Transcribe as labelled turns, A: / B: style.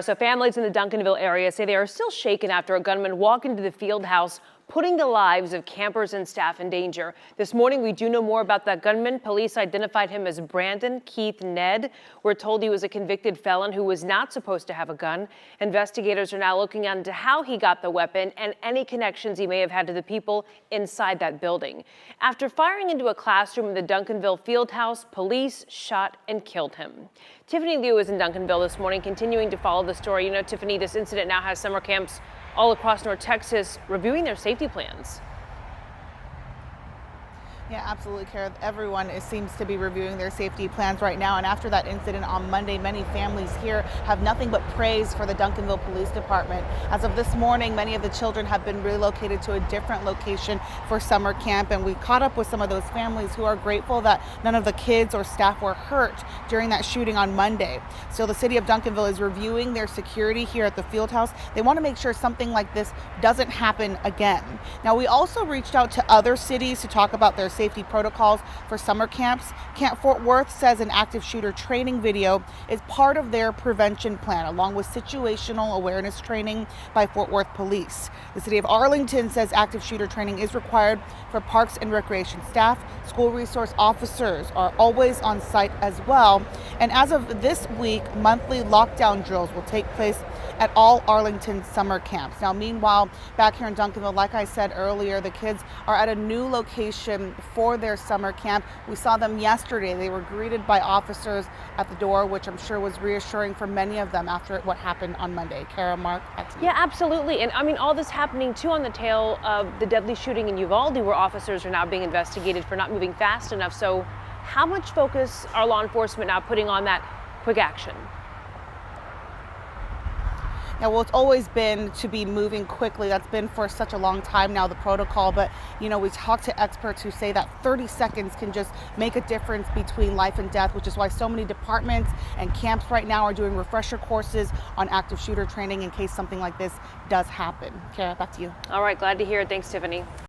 A: So families in the Duncanville area say they are still shaken after a gunman walked into the field house, putting the lives of campers and staff in danger. This morning, we do know more about that gunman. Police identified him as Brandon Keith Ned. We're told he was a convicted felon who was not supposed to have a gun. Investigators are now looking into how he got the weapon and any connections he may have had to the people inside that building. After firing into a classroom in the Duncanville field house, police shot and killed him. Tiffany Liu is in Duncanville this morning, continuing to follow the story. You know, Tiffany, this incident now has summer camps all across North Texas reviewing their safety plans.
B: Yeah, absolutely, Kara. Everyone seems to be reviewing their safety plans right now. And after that incident on Monday, many families here have nothing but praise for the Duncanville Police Department. As of this morning, many of the children have been relocated to a different location for summer camp. And we caught up with some of those families who are grateful that none of the kids or staff were hurt during that shooting on Monday. So the city of Duncanville is reviewing their security here at the field house. They want to make sure something like this doesn't happen again. Now, we also reached out to other cities to talk about their safety protocols for summer camps. Camp Fort Worth says an active shooter training video is part of their prevention plan, along with situational awareness training by Fort Worth Police. The city of Arlington says active shooter training is required for parks and recreation staff. School resource officers are always on site as well. And as of this week, monthly lockdown drills will take place at all Arlington summer camps. Now, meanwhile, back here in Duncanville, like I said earlier, the kids are at a new location for their summer camp. We saw them yesterday. They were greeted by officers at the door, which I'm sure was reassuring for many of them after what happened on Monday. Kara, Mark, back to you.
A: Yeah, absolutely. And I mean, all this happening too on the tail of the deadly shooting in Uvalde, where officers are now being investigated for not moving fast enough. So how much focus are law enforcement now putting on that quick action?
B: Yeah, well, it's always been to be moving quickly. That's been for such a long time now, the protocol. But, you know, we talk to experts who say that 30 seconds can just make a difference between life and death, which is why so many departments and camps right now are doing refresher courses on active shooter training in case something like this does happen. Kara, back to you.
A: All right, glad to hear it. Thanks, Tiffany.